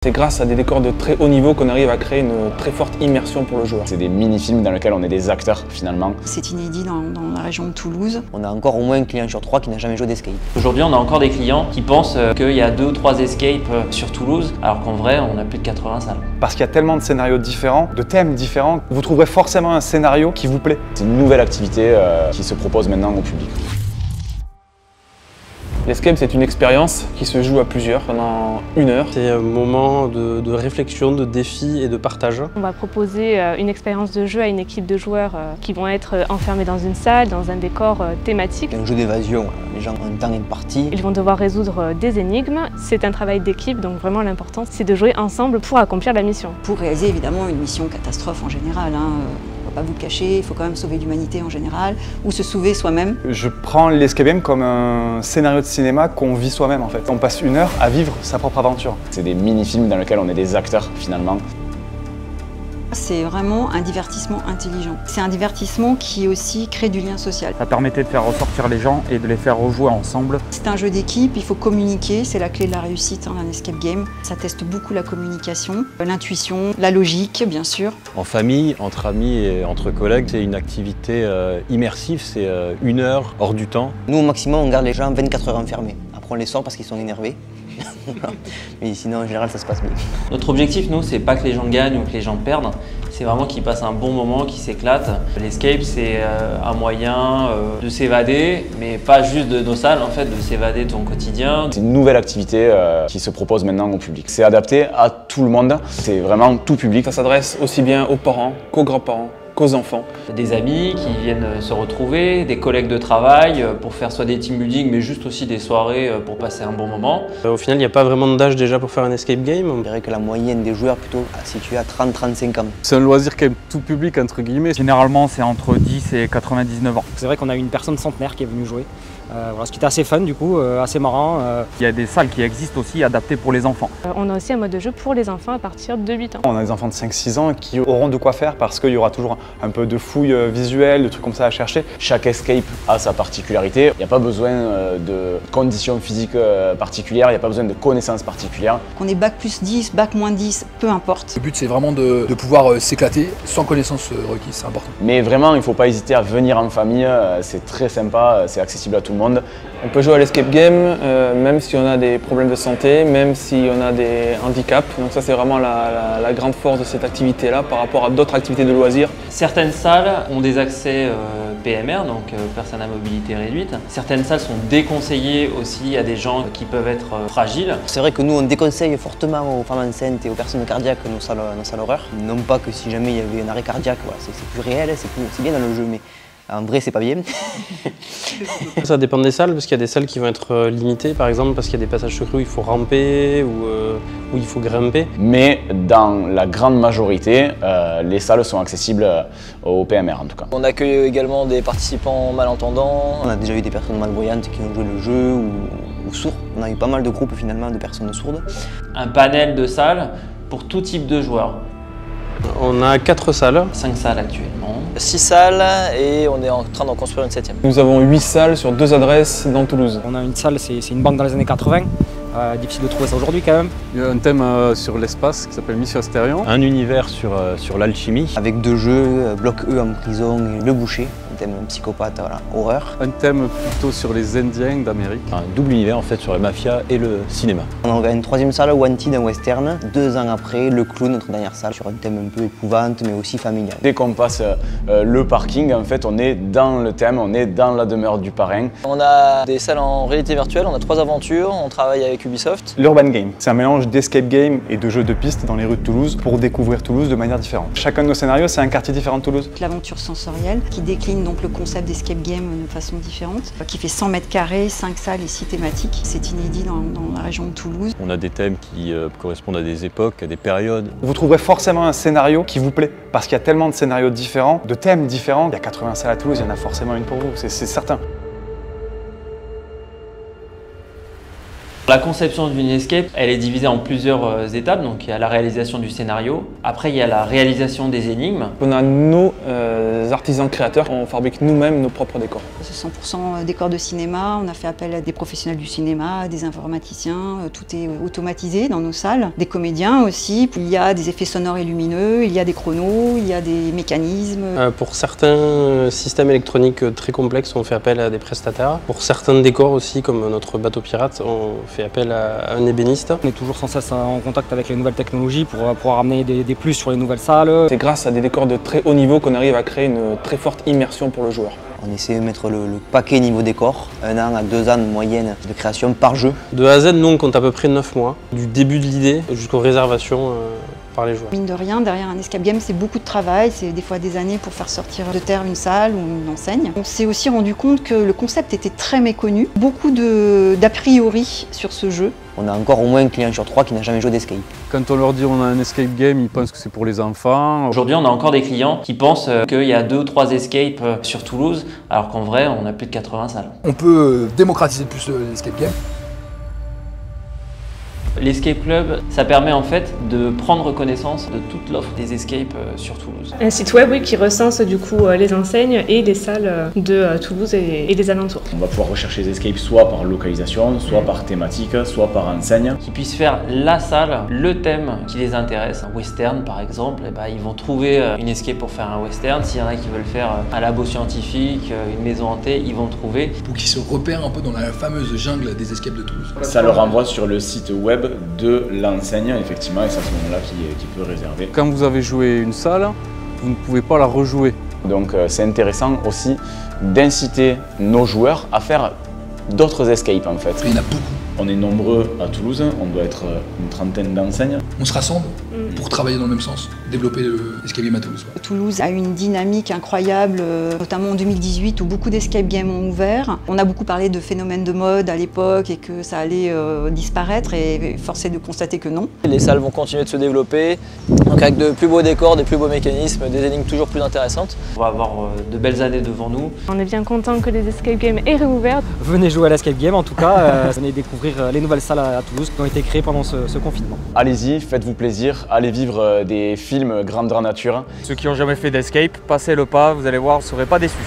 C'est grâce à des décors de très haut niveau qu'on arrive à créer une très forte immersion pour le joueur. C'est des mini-films dans lesquels on est des acteurs finalement. C'est inédit dans la région de Toulouse. On a encore au moins un client sur 3 qui n'a jamais joué d'escape. Aujourd'hui, on a encore des clients qui pensent qu'il y a 2 ou 3 escapes sur Toulouse, alors qu'en vrai, on a plus de 80 salles. Parce qu'il y a tellement de scénarios différents, de thèmes différents, vous trouverez forcément un scénario qui vous plaît. C'est une nouvelle activité qui se propose maintenant au public. L'escape, c'est une expérience qui se joue à plusieurs pendant 1 heure. C'est un moment de réflexion, de défi et de partage. On va proposer une expérience de jeu à une équipe de joueurs qui vont être enfermés dans une salle, dans un décor thématique. C'est un jeu d'évasion, les gens ont un temps imparti. Ils vont devoir résoudre des énigmes. C'est un travail d'équipe, donc vraiment l'important, c'est de jouer ensemble pour accomplir la mission. Pour réaliser évidemment une mission catastrophe en général. On ne va pas vous le cacher, il faut quand même sauver l'humanité en général, ou se sauver soi-même. Je prends l'escape game comme un scénario de cinéma qu'on vit soi-même en fait. On passe 1 heure à vivre sa propre aventure. C'est des mini-films dans lesquels on est des acteurs finalement. C'est vraiment un divertissement intelligent. C'est un divertissement qui aussi crée du lien social. Ça permettait de faire ressortir les gens et de les faire rejouer ensemble. C'est un jeu d'équipe, il faut communiquer, c'est la clé de la réussite d'un escape game. Ça teste beaucoup la communication, l'intuition, la logique bien sûr. En famille, entre amis et entre collègues, c'est une activité immersive, c'est 1 heure hors du temps. Nous au maximum on garde les gens 24 heures enfermés. Après on les sort parce qu'ils sont énervés. Mais sinon en général ça se passe bien. Notre objectif, nous, c'est pas que les gens gagnent ou que les gens perdent, c'est vraiment qu'ils passent un bon moment, qu'ils s'éclatent. L'escape, c'est un moyen de s'évader, mais pas juste de nos salles, en fait, de s'évader de ton quotidien. C'est une nouvelle activité qui se propose maintenant au public. C'est adapté à tout le monde, c'est vraiment tout public. Ça s'adresse aussi bien aux parents qu'aux grands-parents, qu'aux enfants. Des amis qui viennent se retrouver, des collègues de travail pour faire soit des team building, mais juste aussi des soirées pour passer un bon moment. Au final, il n'y a pas vraiment d'âge déjà pour faire un escape game. On dirait que la moyenne des joueurs plutôt située à 30-35 ans. C'est un loisir quand même tout public entre guillemets. Généralement, c'est entre 10 et 99 ans. C'est vrai qu'on a une personne centenaire qui est venue jouer. Voilà, ce qui était assez fun du coup, assez marrant. Il y a des salles qui existent aussi adaptées pour les enfants. On a aussi un mode de jeu pour les enfants à partir de 8 ans. On a des enfants de 5-6 ans qui auront de quoi faire parce qu'il y aura toujours un peu de fouilles visuelles, de trucs comme ça à chercher. Chaque escape a sa particularité. Il n'y a pas besoin de conditions physiques particulières, il n'y a pas besoin de connaissances particulières. Qu'on ait bac plus 10, bac moins 10, peu importe. Le but c'est vraiment de pouvoir s'éclater sans connaissances requises, c'est important. Mais vraiment, il ne faut pas hésiter à venir en famille, c'est très sympa, c'est accessible à tout le monde. On peut jouer à l'escape game même si on a des problèmes de santé, même si on a des handicaps. Donc ça c'est vraiment la grande force de cette activité-là par rapport à d'autres activités de loisirs. Certaines salles ont des accès PMR, donc personnes à mobilité réduite. Certaines salles sont déconseillées aussi à des gens qui peuvent être fragiles. C'est vrai que nous on déconseille fortement aux femmes enceintes et aux personnes cardiaques nos salles horreurs. Non pas que si jamais il y avait un arrêt cardiaque, voilà, c'est plus réel, c'est bien dans le jeu, mais en vrai c'est pas bien. Ça dépend des salles, parce qu'il y a des salles qui vont être limitées, par exemple parce qu'il y a des passages secrets où il faut ramper ou où il faut grimper. Mais dans la grande majorité, les salles sont accessibles au PMR en tout cas. On accueille également des participants malentendants. On a déjà eu des personnes malvoyantes qui ont joué le jeu ou sourds. On a eu pas mal de groupes finalement de personnes sourdes. Un panel de salles pour tout type de joueurs. On a 4 salles. 5 salles actuellement. 6 salles et on est en train d'en construire une 7e. Nous avons 8 salles sur 2 adresses dans Toulouse. On a une salle, c'est une banque dans les années 80. Difficile de trouver ça aujourd'hui quand même. Il y a un thème sur l'espace qui s'appelle Mission Astérion. Un univers sur l'alchimie. Avec 2 jeux, Bloc E en prison et Le Boucher, un thème psychopathe, voilà, horreur. Un thème plutôt sur les Indiens d'Amérique. Un double univers en fait sur la mafia et le cinéma. On a une 3e salle, Wanted, un western. 2 ans après, Le Clown, notre dernière salle, sur un thème un peu épouvante mais aussi familial. Dès qu'on passe le parking, en fait, on est dans le thème, on est dans la demeure du parrain. On a des salles en réalité virtuelle, on a 3 aventures, on travaille avec Ubisoft. L'Urban Game, c'est un mélange d'escape game et de jeux de piste dans les rues de Toulouse pour découvrir Toulouse de manière différente. Chacun de nos scénarios, c'est un quartier différent de Toulouse. L'aventure sensorielle qui décline donc le concept d'escape game de façon différente, qui fait 100 mètres carrés, 5 salles et 6 thématiques. C'est inédit dans la région de Toulouse. On a des thèmes qui correspondent à des époques, à des périodes. Vous trouverez forcément un scénario qui vous plaît parce qu'il y a tellement de scénarios différents, de thèmes différents. Il y a 80 salles à Toulouse, il y en a forcément une pour vous, c'est certain. La conception d'une escape, elle est divisée en plusieurs étapes. Donc il y a la réalisation du scénario, après il y a la réalisation des énigmes. On a nos artisans créateurs, on fabrique nous-mêmes nos propres décors. C'est 100% décors de cinéma, on a fait appel à des professionnels du cinéma, des informaticiens, tout est automatisé dans nos salles. Des comédiens aussi, il y a des effets sonores et lumineux, il y a des chronos, il y a des mécanismes. Pour certains systèmes électroniques très complexes, on fait appel à des prestataires. Pour certains décors aussi, comme notre bateau pirate, on fait appel à un ébéniste. On est toujours sans cesse en contact avec les nouvelles technologies pour pouvoir amener des plus sur les nouvelles salles. C'est grâce à des décors de très haut niveau qu'on arrive à créer une très forte immersion pour le joueur. On essaie de mettre le paquet niveau décor, 1 an à 2 ans de moyenne de création par jeu. De A à Z, nous on compte à peu près 9 mois, du début de l'idée jusqu'aux réservations par les joueurs. Mine de rien, derrière un escape game, c'est beaucoup de travail, c'est des fois des années pour faire sortir de terre une salle ou une enseigne. On s'est aussi rendu compte que le concept était très méconnu, beaucoup d'a priori sur ce jeu. On a encore au moins un client sur 3 qui n'a jamais joué d'escape. Quand on leur dit on a un escape game, ils pensent que c'est pour les enfants. Aujourd'hui, on a encore des clients qui pensent qu'il y a 2 ou 3 escapes sur Toulouse, alors qu'en vrai, on a plus de 80 salles. On peut démocratiser plus l'escape game. L'escape club, ça permet en fait de prendre connaissance de toute l'offre des escapes sur Toulouse. Un site web qui recense du coup les enseignes et les salles de Toulouse et des alentours. On va pouvoir rechercher les escapes soit par localisation, soit par thématique, soit par enseigne. Qui puissent faire la salle, le thème qui les intéresse. Un western par exemple, ils vont trouver une escape pour faire un western. S'il y en a qui veulent faire un labo scientifique, une maison hantée, ils vont trouver. Pour qu'ils se repèrent un peu dans la fameuse jungle des escapes de Toulouse. Ça leur renvoie sur le site web de l'enseigne, effectivement, et c'est à ce moment-là qui peut réserver. Quand vous avez joué une salle, vous ne pouvez pas la rejouer. Donc c'est intéressant aussi d'inciter nos joueurs à faire d'autres escapes en fait. Il y en a beaucoup. On est nombreux à Toulouse, on doit être une trentaine d'enseignes. On se rassemble pour travailler dans le même sens, développer l'escape game à Toulouse. Toulouse a une dynamique incroyable, notamment en 2018 où beaucoup d'escape games ont ouvert. On a beaucoup parlé de phénomènes de mode à l'époque et que ça allait disparaître et force est de constater que non. Les salles vont continuer de se développer, donc avec de plus beaux décors, des plus beaux mécanismes, des énigmes toujours plus intéressantes. On va avoir de belles années devant nous. On est bien content que les escape games aient réouvert. Venez jouer à l'escape game en tout cas, venez découvrir les nouvelles salles à Toulouse qui ont été créées pendant ce confinement. Allez-y, faites-vous plaisir, allez vivre des films grandeur nature. Ceux qui n'ont jamais fait d'escape, passez le pas, vous allez voir, vous ne serez pas déçus.